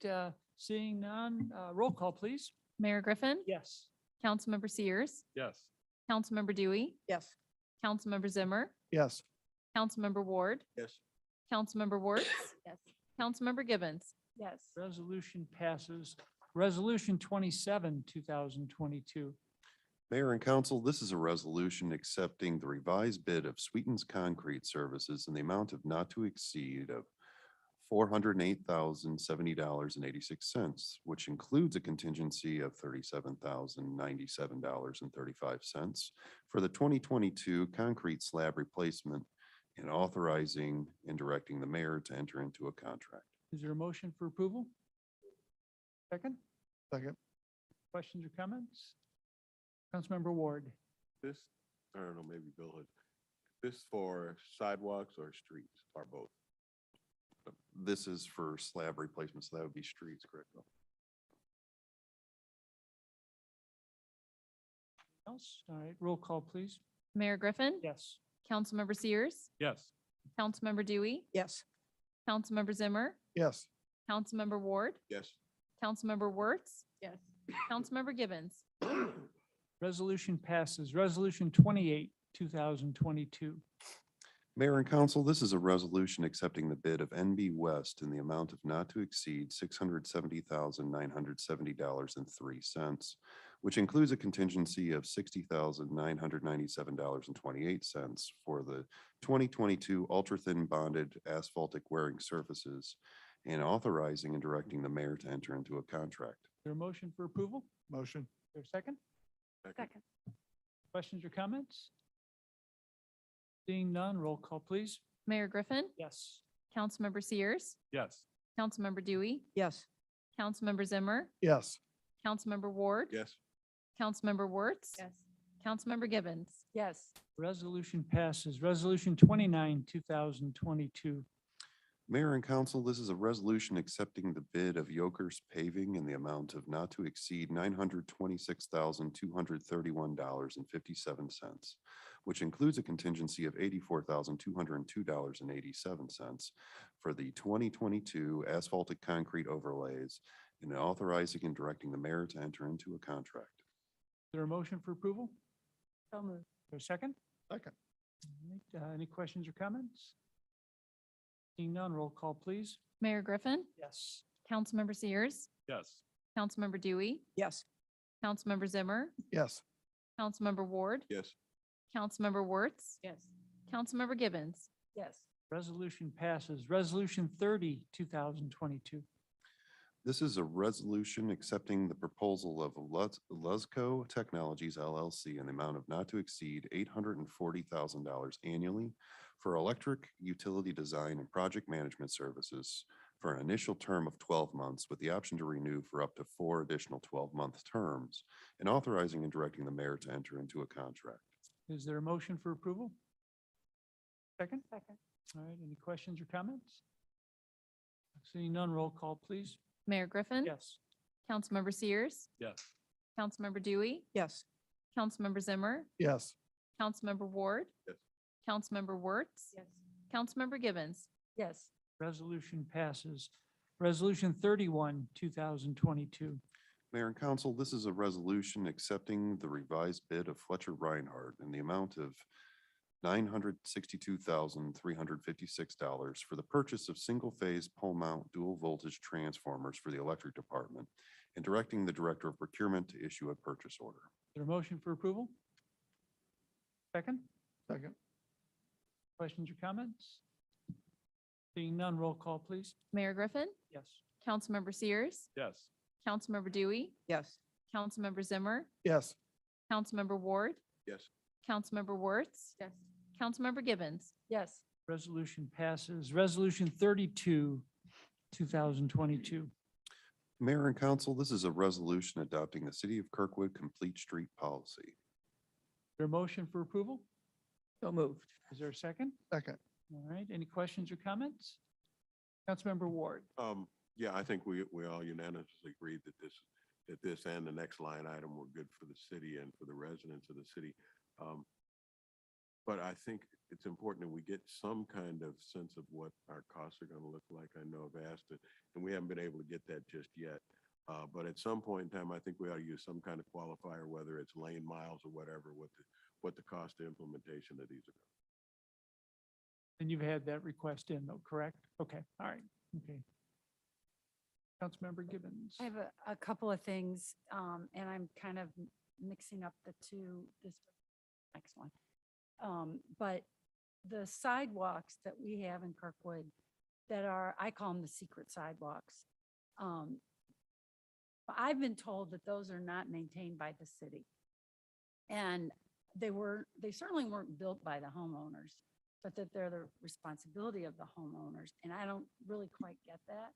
S1: seeing none, roll call, please.
S3: Mayor Griffin,
S1: Yes.
S3: Councilmember Sears,
S9: Yes.
S3: Councilmember Dewey,
S12: Yes.
S3: Councilmember Zimmer,
S4: Yes.
S3: Councilmember Ward,
S10: Yes.
S3: Councilmember Wertz,
S2: Yes.
S3: Councilmember Gibbons.
S2: Yes.
S1: Resolution passes. Resolution 27, 2022.
S8: Mayor and council, this is a resolution accepting the revised bid of Sweetens Concrete Services in the amount of not to exceed of $408,070.86, which includes a contingency of $37,097.35 for the 2022 concrete slab replacement, and authorizing and directing the mayor to enter into a contract.
S1: Is there a motion for approval? Second,
S4: Second.
S1: questions or comments? Councilmember Ward.
S13: This, I don't know, maybe Bill had, this for sidewalks or streets or both?
S8: This is for slab replacement, so that would be streets, correct?
S1: Else? All right, roll call, please.
S3: Mayor Griffin,
S1: Yes.
S3: Councilmember Sears,
S9: Yes.
S3: Councilmember Dewey,
S12: Yes.
S3: Councilmember Zimmer,
S4: Yes.
S3: Councilmember Ward,
S13: Yes.
S3: Councilmember Wertz,
S2: Yes.
S3: Councilmember Gibbons.
S1: Resolution passes. Resolution 28, 2022.
S8: Mayor and council, this is a resolution accepting the bid of NB West in the amount of not to exceed $670,970.03, which includes a contingency of $60,997.28 for the 2022 ultra-thin bonded asphaltic wearing surfaces, and authorizing and directing the mayor to enter into a contract.
S1: Is there a motion for approval?
S4: Motion.
S1: Is there a second?
S2: Second.
S1: Questions or comments? Seeing none, roll call, please.
S3: Mayor Griffin,
S1: Yes.
S3: Councilmember Sears,
S9: Yes.
S3: Councilmember Dewey,
S12: Yes.
S3: Councilmember Zimmer,
S4: Yes.
S3: Councilmember Ward,
S13: Yes.
S3: Councilmember Wertz,
S2: Yes.
S3: Councilmember Gibbons.
S2: Yes.
S1: Resolution passes. Resolution 29, 2022.
S8: Mayor and council, this is a resolution accepting the bid of Yokers Paving in the amount of not to exceed $926,231.57, which includes a contingency of $84,202.87 for the 2022 asphaltic concrete overlays, and authorizing and directing the mayor to enter into a contract.
S1: Is there a motion for approval?
S2: So moved.
S1: Is there a second?
S4: Second.
S1: All right, any questions or comments? Seeing none, roll call, please.
S3: Mayor Griffin,
S1: Yes.
S3: Councilmember Sears,
S9: Yes.
S3: Councilmember Dewey,
S12: Yes.
S3: Councilmember Zimmer,
S4: Yes.
S3: Councilmember Ward,
S13: Yes.
S3: Councilmember Wertz,
S2: Yes.
S3: Councilmember Gibbons.
S2: Yes.
S1: Resolution passes. Resolution 30, 2022.
S8: This is a resolution accepting the proposal of Luzco Technologies LLC in the amount of not to exceed $840,000 annually for electric utility design and project management services for an initial term of 12 months with the option to renew for up to 4 additional 12-month terms, and authorizing and directing the mayor to enter into a contract.
S1: Is there a motion for approval? Second?
S2: Second.
S1: All right, any questions or comments? Seeing none, roll call, please.
S3: Mayor Griffin,
S1: Yes.
S3: Councilmember Sears,
S9: Yes.
S3: Councilmember Dewey,
S12: Yes.
S3: Councilmember Zimmer,
S4: Yes.
S3: Councilmember Ward,
S13: Yes.
S3: Councilmember Wertz,
S2: Yes.
S3: Councilmember Gibbons.
S2: Yes.
S1: Resolution passes. Resolution 31, 2022.
S8: Mayor and council, this is a resolution accepting the revised bid of Fletcher Reinhardt in the amount of $962,356 for the purchase of single-phase pole-mount dual voltage transformers for the electric department, and directing the director of procurement to issue a purchase order.
S1: Is there a motion for approval? Second?
S4: Second.
S1: Questions or comments? Seeing none, roll call, please.
S3: Mayor Griffin,
S1: Yes.
S3: Councilmember Sears,
S9: Yes.
S3: Councilmember Dewey,
S12: Yes.
S3: Councilmember Zimmer,
S4: Yes.
S3: Councilmember Ward,
S13: Yes.
S3: Councilmember Wertz. Yes. Councilmember Gibbons.
S12: Yes.
S1: Resolution passes. Resolution 32, 2022.
S8: Mayor and council, this is a resolution adopting the City of Kirkwood Complete Street Policy.
S1: There a motion for approval?
S12: So moved.
S1: Is there a second?
S2: Second.
S1: All right, any questions or comments? Councilmember Ward.
S13: Yeah, I think we all unanimously agreed that this and the next line item were good for the city and for the residents of the city. But I think it's important that we get some kind of sense of what our costs are going to look like. I know I've asked it, and we haven't been able to get that just yet. But at some point in time, I think we ought to use some kind of qualifier, whether it's lane miles or whatever, what the cost of implementation of these are.
S1: And you've had that request in though, correct? Okay, all right, okay. Councilmember Gibbons.
S14: I have a couple of things, and I'm kind of mixing up the two, this next one. But the sidewalks that we have in Kirkwood that are, I call them the secret sidewalks. I've been told that those are not maintained by the city. And they certainly weren't built by the homeowners, but that they're the responsibility of the homeowners. And I don't really quite get that.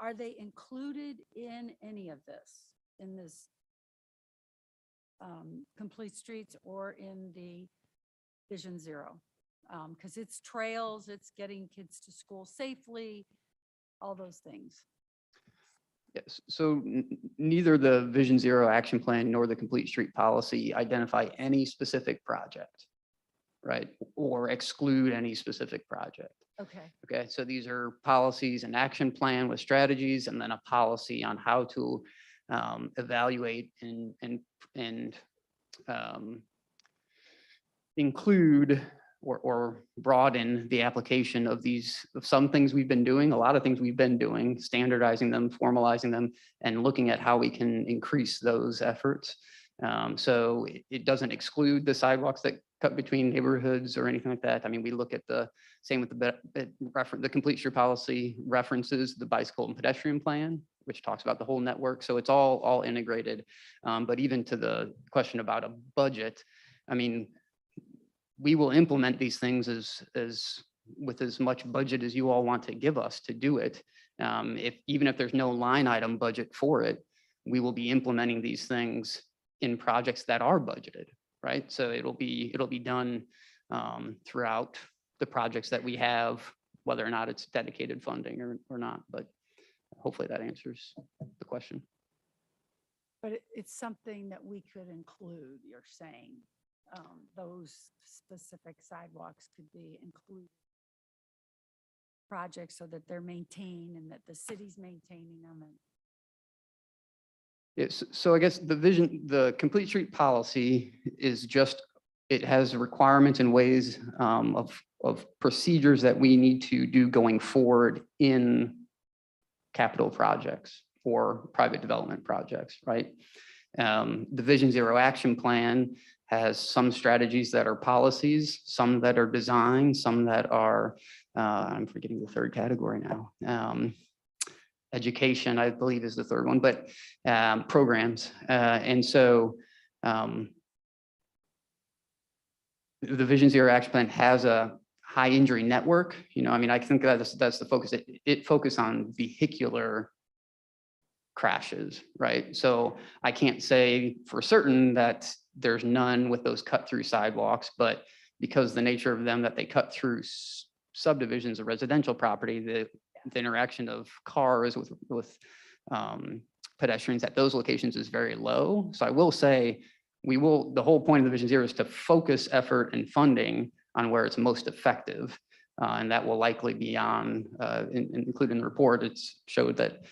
S14: Are they included in any of this, in this complete streets or in the Vision Zero? Because it's trails, it's getting kids to school safely, all those things.
S11: Yes, so neither the Vision Zero action plan nor the complete street policy identify any specific project, right? Or exclude any specific project.
S14: Okay.
S11: Okay, so these are policies and action plan with strategies, and then a policy on how to evaluate and include or broaden the application of some things we've been doing, a lot of things we've been doing, standardizing them, formalizing them, and looking at how we can increase those efforts. So it doesn't exclude the sidewalks that cut between neighborhoods or anything like that. I mean, we look at the same with the complete street policy references the bicycle and pedestrian plan, which talks about the whole network. So it's all integrated. But even to the question about a budget, I mean, we will implement these things with as much budget as you all want to give us to do it. Even if there's no line item budget for it, we will be implementing these things in projects that are budgeted, right? So it'll be done throughout the projects that we have, whether or not it's dedicated funding or not. But hopefully that answers the question.
S14: But it's something that we could include, you're saying. Those specific sidewalks could be included projects so that they're maintained and that the city's maintaining them. And
S11: Yes, so I guess the complete street policy is just, it has requirements and ways of procedures that we need to do going forward in capital projects or private development projects, right? The Vision Zero action plan has some strategies that are policies, some that are design, some that are, I'm forgetting the third category now. Education, I believe, is the third one, but programs. And so the Vision Zero action plan has a high injury network. I mean, I think that's the focus. It focused on vehicular crashes, right? So I can't say for certain that there's none with those cut through sidewalks, but because the nature of them that they cut through subdivisions of residential property, the interaction of cars with pedestrians at those locations is very low. So I will say the whole point of the Vision Zero is to focus effort and funding on where it's most effective. And that will likely be on, including the report, it's showed that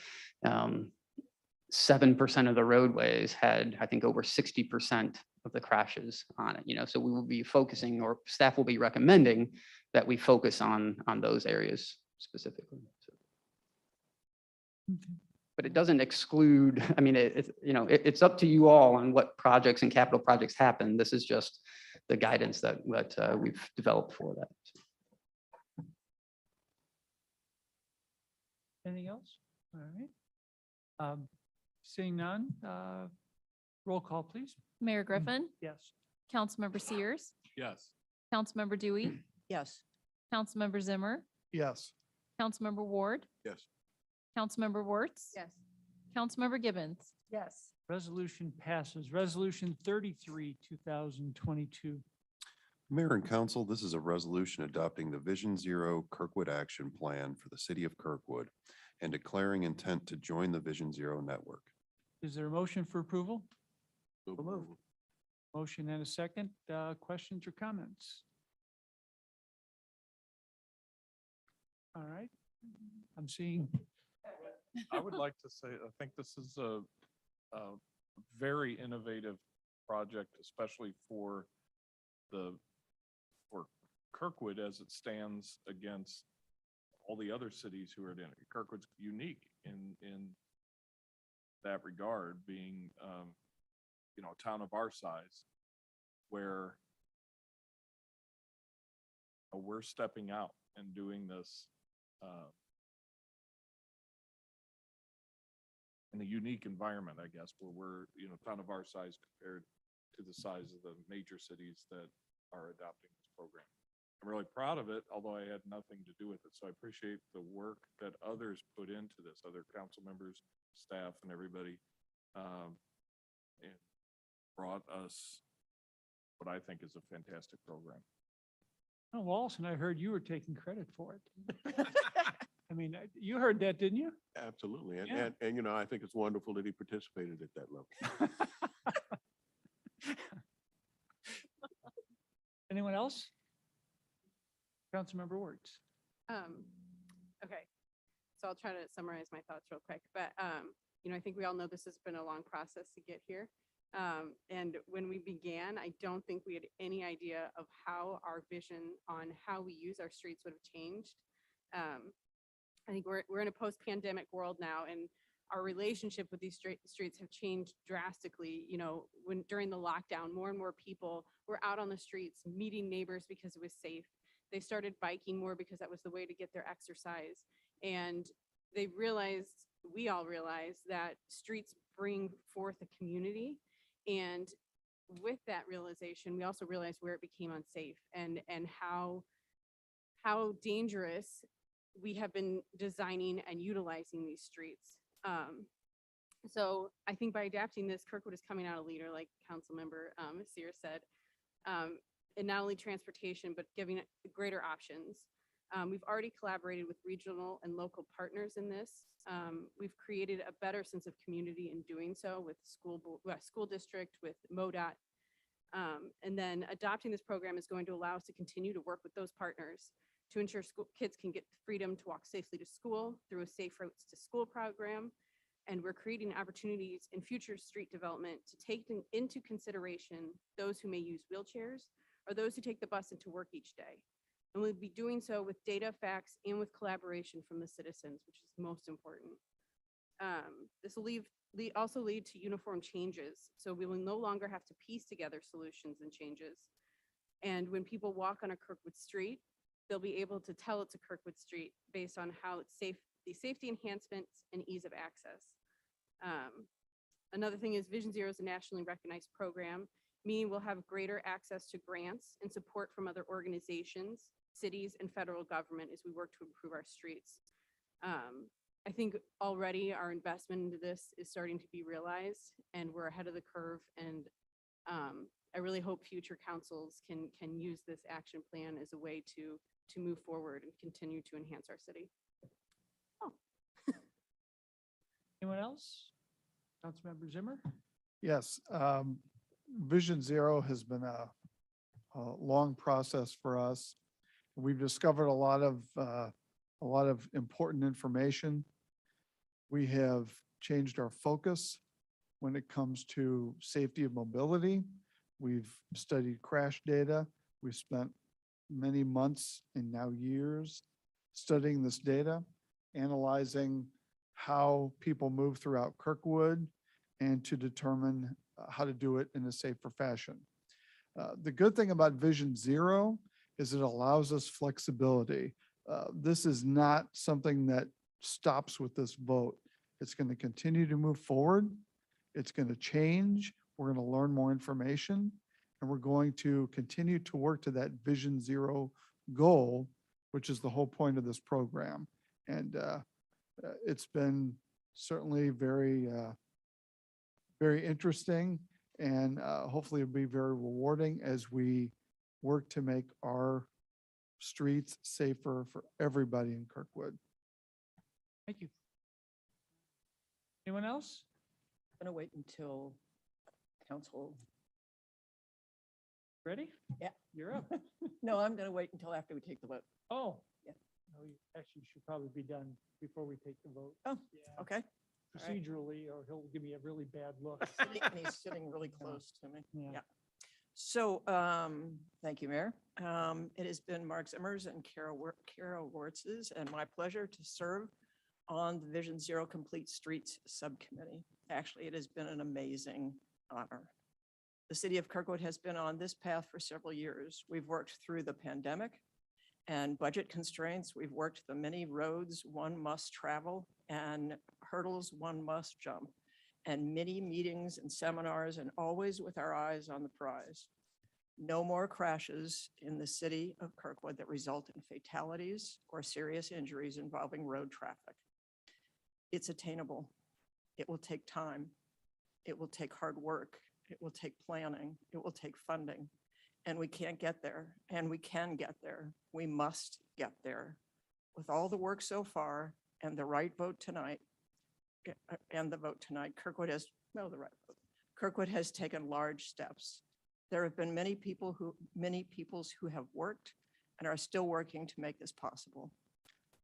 S11: 7% of the roadways had, I think, over 60% of the crashes on it. So we will be focusing, or staff will be recommending that we focus on those areas specifically. But it doesn't exclude, I mean, it's up to you all on what projects and capital projects happen. This is just the guidance that we've developed for that.
S1: Anything else? All right. Seeing none, Roll call, please.
S3: Mayor Griffin,
S1: Yes.
S3: Councilmember Sears,
S9: Yes.
S3: Councilmember Dewey,
S12: Yes.
S3: Councilmember Zimmer,
S4: Yes.
S3: Councilmember Ward,
S13: Yes.
S3: Councilmember Wertz,
S14: Yes.
S3: Councilmember Gibbons.
S14: Yes.
S1: Resolution passes. Resolution 33, 2022.
S8: Mayor and council, this is a resolution adopting the Vision Zero Kirkwood Action Plan for the city of Kirkwood and declaring intent to join the Vision Zero network.
S1: Is there a motion for approval?
S13: So moved.
S1: Motion and a second. Questions or comments? All right. I'm seeing,
S9: I would like to say, I think this is a very innovative project, especially for Kirkwood as it stands against all the other cities who are in it. Kirkwood's unique in that regard, being, a town of our size, where we're stepping out and doing this in a unique environment, I guess, where we're, town of our size compared to the size of the major cities that are adopting this program. I'm really proud of it, although I had nothing to do with it. So I appreciate the work that others put into this, other council members, staff, and everybody, and brought us what I think is a fantastic program.
S1: oh, Wallace, and I heard you were taking credit for it. I mean, you heard that, didn't you?
S13: Absolutely.
S1: Yeah.
S13: And, I think it's wonderful that he participated at that level.
S1: Anyone else? Councilmember Wertz.
S15: Okay, so I'll try to summarize my thoughts real quick, but, I think we all know this has been a long process to get here. And when we began, I don't think we had any idea of how our vision on how we use our streets would have changed. I think we're in a post-pandemic world now, and our relationship with these streets have changed drastically. When during the lockdown, more and more people were out on the streets meeting neighbors because it was safe. They started biking more because that was the way to get their exercise. And we all realized that streets bring forth a community. And with that realization, we also realized where it became unsafe and how dangerous we have been designing and utilizing these streets. So I think by adapting this, Kirkwood is coming out a leader, like Councilmember Sears said, in not only transportation, but giving it greater options. We've already collaborated with regional and local partners in this. We've created a better sense of community in doing so with school district, with MoDOT. And then adopting this program is going to allow us to continue to work with those partners to ensure kids can get the freedom to walk safely to school through a Safe Routes to School program. And we're creating opportunities in future street development to take into consideration those who may use wheelchairs or those who take the bus into work each day. And we'll be doing so with data, facts, and with collaboration from the citizens, which is most important. This will also lead to uniform changes. So we will no longer have to piece together solutions and changes. And when people walk on a Kirkwood street, they'll be able to tell it's a Kirkwood street based on how it's safe, the safety enhancements and ease of access. Another thing is Vision Zero is a nationally recognized program, meaning we'll have greater access to grants and support from other organizations, cities, and federal government as we work to improve our streets. I think already our investment into this is starting to be realized and we're ahead of the curve. And I really hope future councils can use this action plan as a way to move forward and continue to enhance our city.
S1: Anyone else? Councilmember Zimmer?
S2: Yes, Vision Zero has been a long process for us. We've discovered a lot of important information. We have changed our focus when it comes to safety of mobility. We've studied crash data. We've spent many months and now years studying this data, analyzing how people move throughout Kirkwood and to determine how to do it in a safer fashion. The good thing about Vision Zero is it allows us flexibility. This is not something that stops with this vote. It's going to continue to move forward. It's going to change. We're going to learn more information, and we're going to continue to work to that Vision Zero goal, which is the whole point of this program. And it's been certainly very, very interesting, and hopefully it'll be very rewarding as we work to make our streets safer for everybody in Kirkwood.
S1: Thank you. Anyone else?
S12: I'm going to wait until council.
S1: Ready?
S12: Yeah.
S1: You're up.
S12: No, I'm going to wait until after we take the vote.
S1: Oh.
S12: Yeah.
S1: No, you actually should probably be done before we take the vote.
S12: Oh,
S1: Yeah.
S12: okay. All right.
S1: Procedurally, or he'll give me a really bad look.
S12: And he's sitting really close to me.
S1: Yeah.
S12: Yeah. So, thank you, Mayor. It has been Mark Zimmer's and Kara Wertz's and my pleasure to serve on the Vision Zero Complete Streets Subcommittee. Actually, it has been an amazing honor. The city of Kirkwood has been on this path for several years. We've worked through the pandemic and budget constraints. We've worked the many roads one must travel and hurdles one must jump, and many meetings and seminars, and always with our eyes on the prize. No more crashes in the city of Kirkwood that result in fatalities or serious injuries involving road traffic. It's attainable. It will take time. It will take hard work. It will take planning. It will take funding. And we can't get there, and we can get there. We must get there. With all the work so far and the right vote tonight, Kirkwood has, no, the right vote. Kirkwood has taken large steps. There have been many peoples who have worked and are still working to make this possible.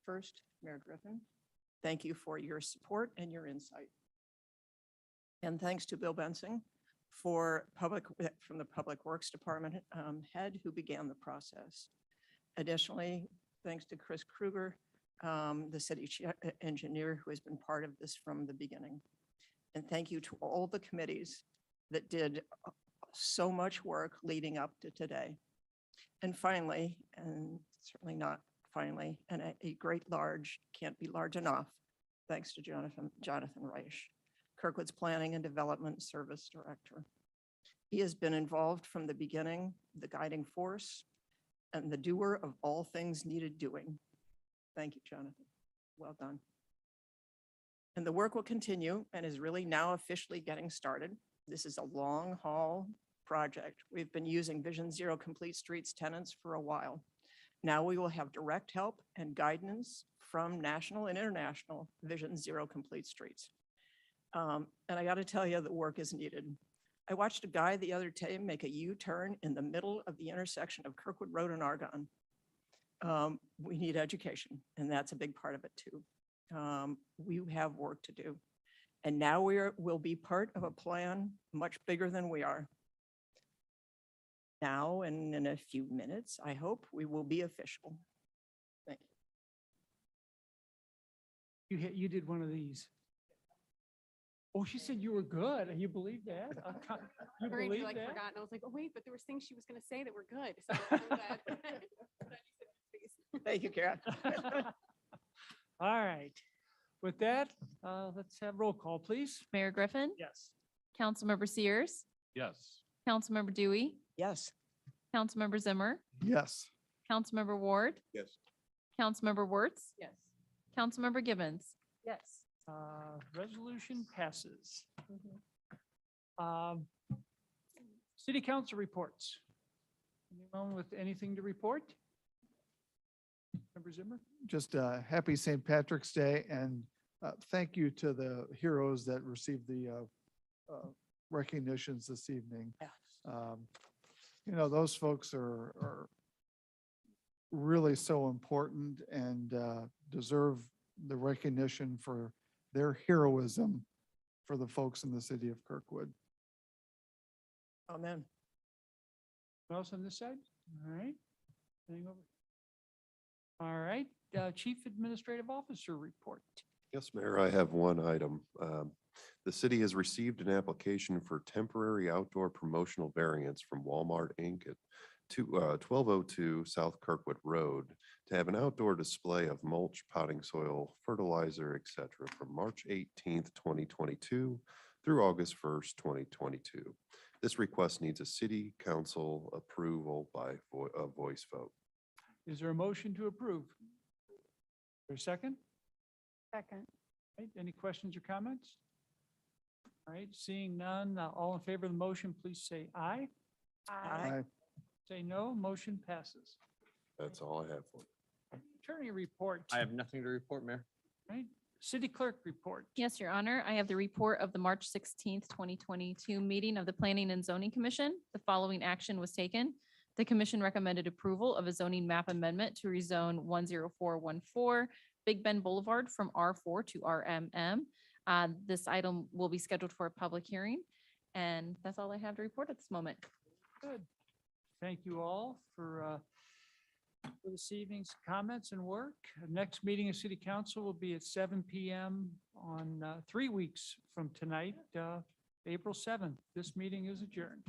S12: First, Mayor Griffin, thank you for your support and your insight. And thanks to Bill Bensing from the Public Works Department head who began the process. Additionally, thanks to Chris Kruger, the city engineer who has been part of this from the beginning. And thank you to all the committees that did so much work leading up to today. And finally, and certainly not finally, and a great large, can't be large enough, thanks to Jonathan Reich, Kirkwood's Planning and Development Service Director. He has been involved from the beginning, the guiding force, and the doer of all things needed doing. Thank you, Jonathan. Well done. And the work will continue and is really now officially getting started. This is a long haul project. We've been using Vision Zero Complete Streets tenants for a while. Now we will have direct help and guidance from national and international Vision Zero Complete Streets. And I got to tell you, the work is needed. I watched a guy the other day make a U-turn in the middle of the intersection of Kirkwood Road and Argonne. We need education, and that's a big part of it too. We have work to do. And now we'll be part of a plan much bigger than we are. Now, and in a few minutes, I hope we will be official. Thank you.
S1: You did one of these. Oh, she said you were good. You believe that? You
S15: Brain
S1: believe
S15: like
S1: that?
S15: forgot, and I was like, oh wait, but there was things she was gonna say that were good. So I'm glad. Glad you said that, please.
S12: Thank you, Karen.
S1: All right. With that, let's have roll call, please.
S3: Mayor Griffin,
S1: Yes.
S3: Councilmember Sears,
S9: Yes.
S3: Councilmember Dewey,
S12: Yes.
S3: Councilmember Zimmer,
S2: Yes.
S3: Councilmember Ward,
S13: Yes.
S3: Councilmember Wertz,
S12: Yes.
S3: Councilmember Gibbons.
S12: Yes.
S1: Resolution passes. City council reports. Anyone with anything to report? Member Zimmer?
S2: Just happy St. Patrick's Day, and thank you to the heroes that received the recognitions this evening. You know, those folks are really so important and deserve the recognition for their heroism for the folks in the city of Kirkwood.
S12: Amen.
S1: What else on this side? All right. Anything over? All right, Chief Administrative Officer report.
S8: Yes, Mayor, I have one item. The city has received an application for temporary outdoor promotional variance from Walmart Inc. at 1202 South Kirkwood Road to have an outdoor display of mulch, potting soil, fertilizer, etc. from March 18th, 2022 through August 1st, 2022. This request needs a city council approval by a voice vote.
S1: Is there a motion to approve? For a second?
S14: Second.
S1: Right, any questions or comments? All right, seeing none, all in favor of the motion, please say aye.
S12: Aye.
S1: Say no, motion passes.
S8: That's all I have for you.
S1: Attorney report.
S10: I have nothing to report, Mayor.
S1: Right, city clerk report.
S3: Yes, Your Honor. I have the report of the March 16th, 2022 meeting of the Planning and Zoning Commission. The following action was taken. The commission recommended approval of a zoning map amendment to rezone 10414 Big Bend Boulevard from R4 to RMM. This item will be scheduled for a public hearing, and that's all I have to report at this moment.
S1: Good. Thank you all for this evening's comments and work. Next meeting of city council will be at 7 PM on 3 weeks from tonight, April 7th. This meeting is adjourned.